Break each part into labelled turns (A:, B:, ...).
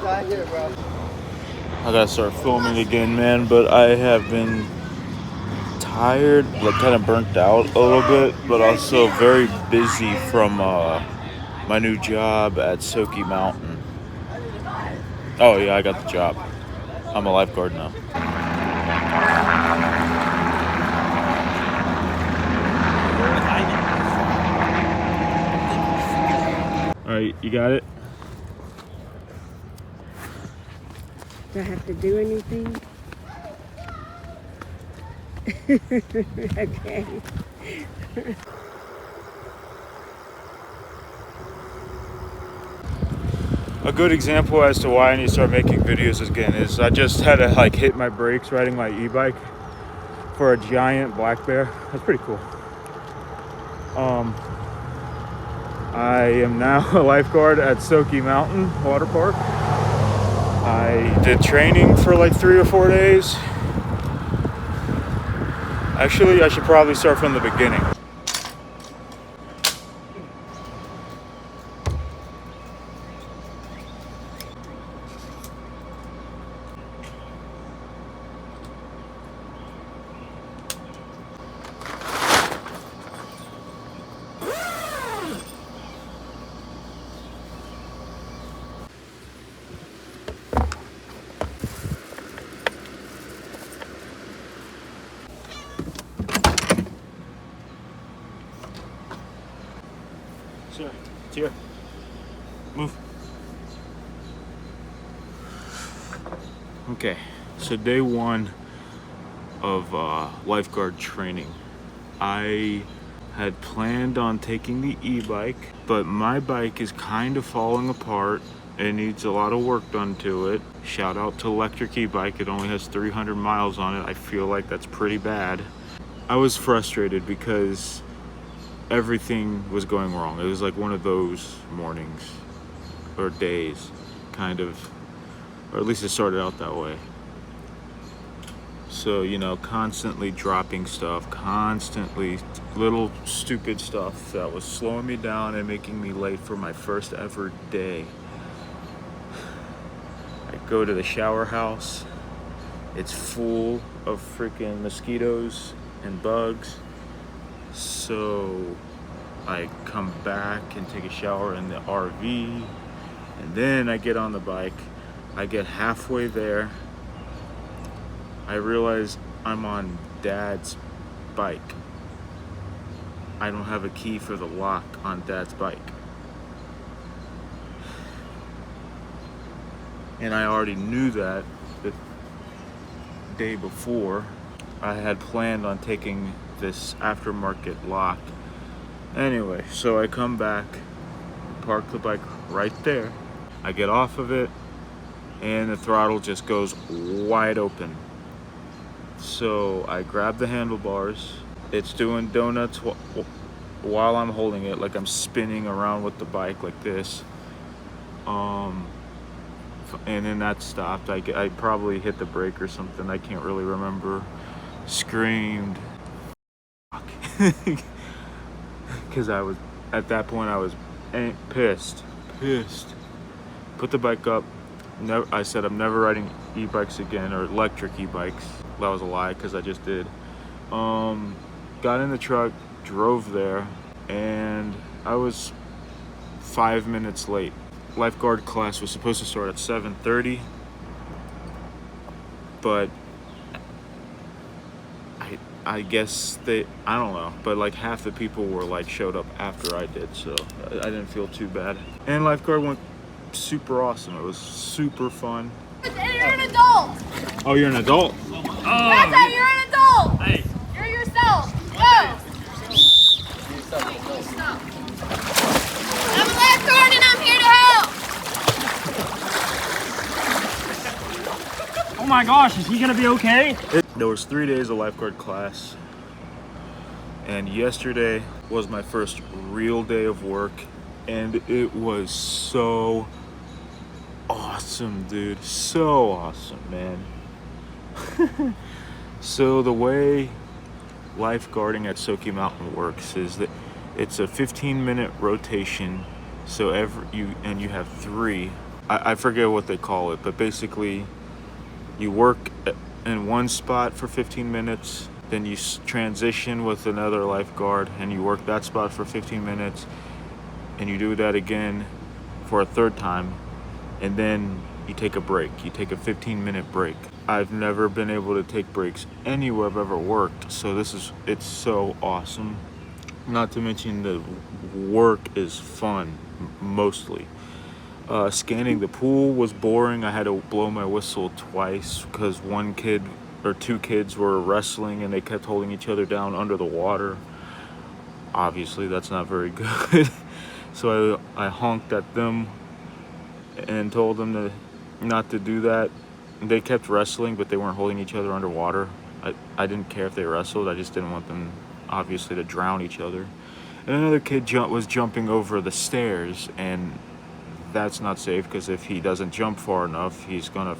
A: I gotta start filming again, man, but I have been tired, like kind of burnt out a little bit, but also very busy from my new job at Soaky Mountain. Oh yeah, I got the job. I'm a lifeguard now. All right, you got it?
B: Do I have to do anything? Okay.
A: A good example as to why I need to start making videos again is I just had to like hit my brakes riding my e-bike for a giant black bear. That's pretty cool. I am now a lifeguard at Soaky Mountain Water Park. I did training for like 3 or 4 days. Actually, I should probably start from the beginning. Sir, it's here. Move. Okay, so day 1 of lifeguard training. I had planned on taking the e-bike, but my bike is kind of falling apart. It needs a lot of work done to it. Shout out to electric e-bike. It only has 300 miles on it. I feel like that's pretty bad. I was frustrated because everything was going wrong. It was like one of those mornings or days, kind of, or at least it started out that way. So, you know, constantly dropping stuff, constantly little stupid stuff that was slowing me down and making me late for my first ever day. I go to the shower house. It's full of freaking mosquitoes and bugs. So I come back and take a shower in the RV, and then I get on the bike. I get halfway there. I realize I'm on Dad's bike. I don't have a key for the lock on Dad's bike. And I already knew that the day before. I had planned on taking this aftermarket lock. Anyway, so I come back, park the bike right there. I get off of it, and the throttle just goes wide open. So I grab the handlebars. It's doing donuts while I'm holding it, like I'm spinning around with the bike like this. And then that stopped. I probably hit the brake or something. I can't really remember. Screamed. Because I was, at that point, I was pissed. Put the bike up. I said I'm never riding e-bikes again, or electric e-bikes. That was a lie, because I just did. Got in the truck, drove there, and I was 5 minutes late. Lifeguard class was supposed to start at 7:30, but I guess I don't know, but like half the people were like showed up after I did, so I didn't feel too bad. And lifeguard went super awesome. It was super fun.
C: Hey, you're an adult.
A: Oh, you're an adult?
C: That's how you're an adult. Hey. You're yourself. Go. Stop. I'm a lifeguard and I'm here to help.
D: Oh my gosh, is he gonna be okay?
A: There was 3 days of lifeguard class, and yesterday was my first real day of work, and it was so awesome, dude. So awesome, man. So the way lifeguarding at Soaky Mountain works is that it's a 15-minute rotation. So you have 3 I forget what they call it, but basically you work in one spot for 15 minutes, then you transition with another lifeguard and you work that spot for 15 minutes, and you do that again for a third time, and then you take a break. You take a 15-minute break. I've never been able to take breaks anywhere I've ever worked, so it's so awesome. Not to mention the work is fun, mostly. Scanning the pool was boring. I had to blow my whistle twice because one kid or two kids were wrestling and they kept holding each other down under the water. Obviously, that's not very good. So I honked at them and told them not to do that. They kept wrestling, but they weren't holding each other underwater. I didn't care if they wrestled. I just didn't want them, obviously, to drown each other. And another kid was jumping over the stairs, and that's not safe because if he doesn't jump far enough, he's gonna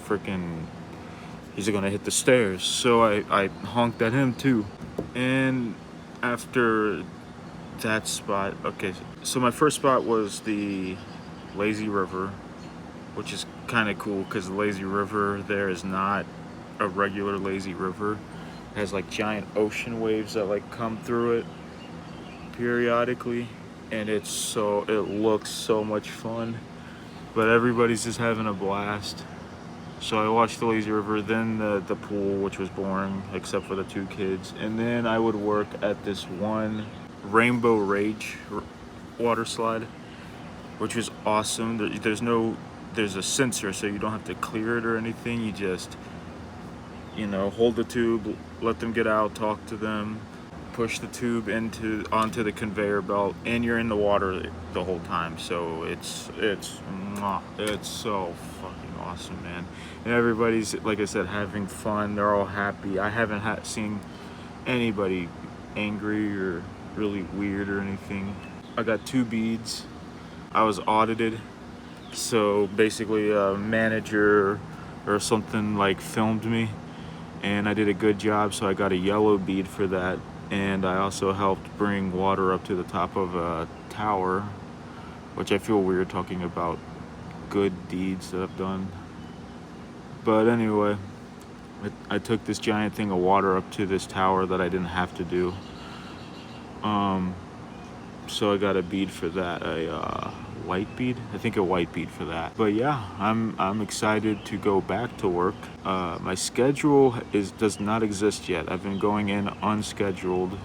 A: hit the stairs. So I honked at him too. And after that spot, okay, so my first spot was the lazy river, which is kind of cool because the lazy river there is not a regular lazy river. It has like giant ocean waves that like come through it periodically, and it looks so much fun, but everybody's just having a blast. So I watched the lazy river, then the pool, which was boring except for the two kids, and then I would work at this one Rainbow Rage water slide, which was awesome. There's a sensor, so you don't have to clear it or anything. You just, hold the tube, let them get out, talk to them, push the tube onto the conveyor belt, and you're in the water the whole time. So it's so fucking awesome, man. And everybody's, like I said, having fun. They're all happy. I haven't seen anybody angry or really weird or anything. I got 2 beads. I was audited. So basically a manager or something like filmed me, and I did a good job, so I got a yellow bead for that. And I also helped bring water up to the top of a tower, which I feel weird talking about good deeds that I've done. But anyway, I took this giant thing of water up to this tower that I didn't have to do. So I got a bead for that, a white bead. I think a white bead for that. But yeah, I'm excited to go back to work. My schedule does not exist yet. I've been going in unscheduled,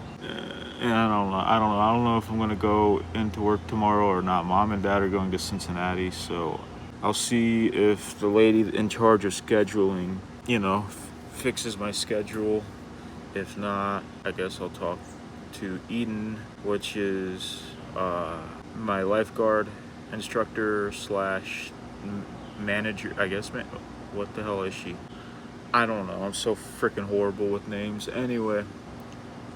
A: and I don't know if I'm gonna go into work tomorrow or not. Mom and Dad are going to Cincinnati, so I'll see if the lady in charge of scheduling, fixes my schedule. If not, I guess I'll talk to Eden, which is my lifeguard instructor / manager, I guess. What the hell is she? I don't know. I'm so freaking horrible with names. Anyway,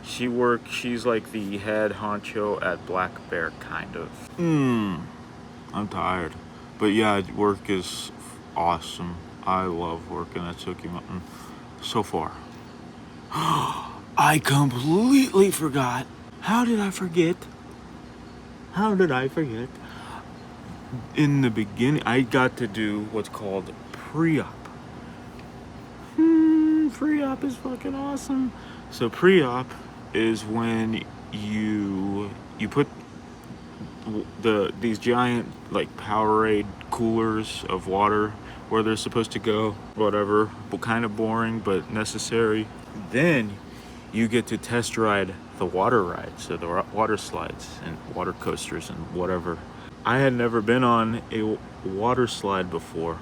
A: she's like the head honcho at Black Bear, kind of. I'm tired. But yeah, work is awesome. I love working at Sookie Mountain so far. I completely forgot. How did I forget? In the beginning, I got to do what's called pre-op. Pre-op is fucking awesome. So pre-op is when you put these giant like Powerade coolers of water where they're supposed to go, whatever, but kind of boring but necessary. Then you get to test ride the water rides, so the water slides and water coasters and whatever. I had never been on a water slide before,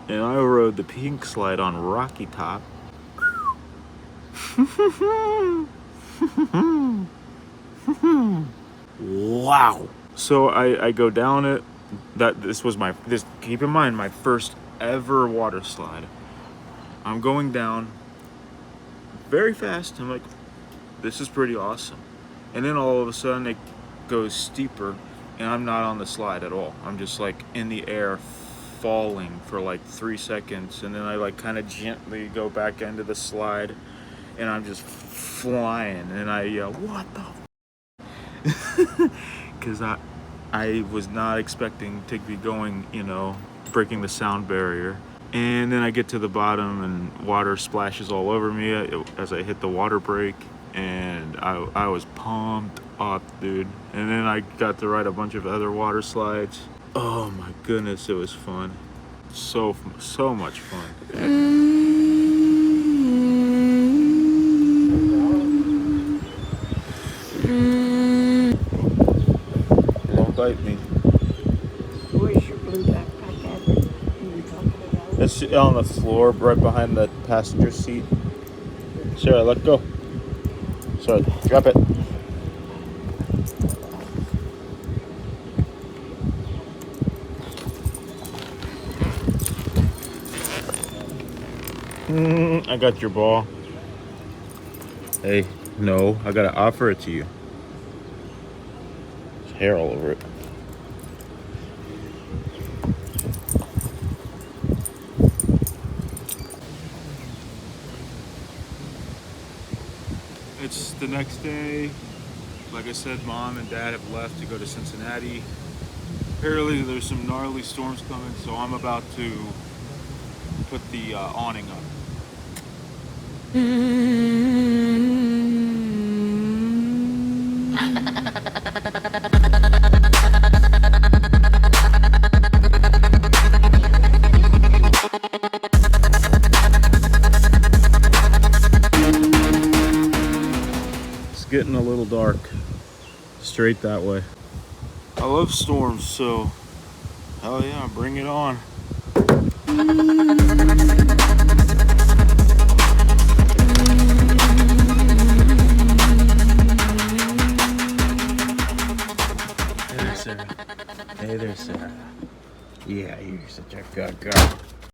A: and I rode the pink slide on Rocky Top. Wow. So I go down it. Keep in mind, my first ever water slide. I'm going down very fast. I'm like, this is pretty awesome. And then all of a sudden it goes steeper, and I'm not on the slide at all. I'm just like in the air falling for like 3 seconds, and then I like kind of gently go back into the slide, and I'm just flying, and I yell, what the f-? Because I was not expecting to be going, you know, breaking the sound barrier. And then I get to the bottom and water splashes all over me as I hit the water break. And I was pumped up, dude. And then I got to ride a bunch of other water slides. Oh my goodness, it was fun. So much fun. Don't bite me.
B: Where's your blue backpack at? You were talking about?
A: It's on the floor right behind the passenger seat. Sarah, let go. Sorry, drop it. I got your ball. Hey, no, I gotta offer it to you. There's hair all over it. It's the next day. Like I said, Mom and Dad have left to go to Cincinnati. Apparently there's some gnarly storms coming, so I'm about to put the awning up. It's getting a little dark. Straight that way. I love storms, so hell yeah, bring it on. Hey there, Sarah. Hey there, Sarah. Yeah, you're such a good girl.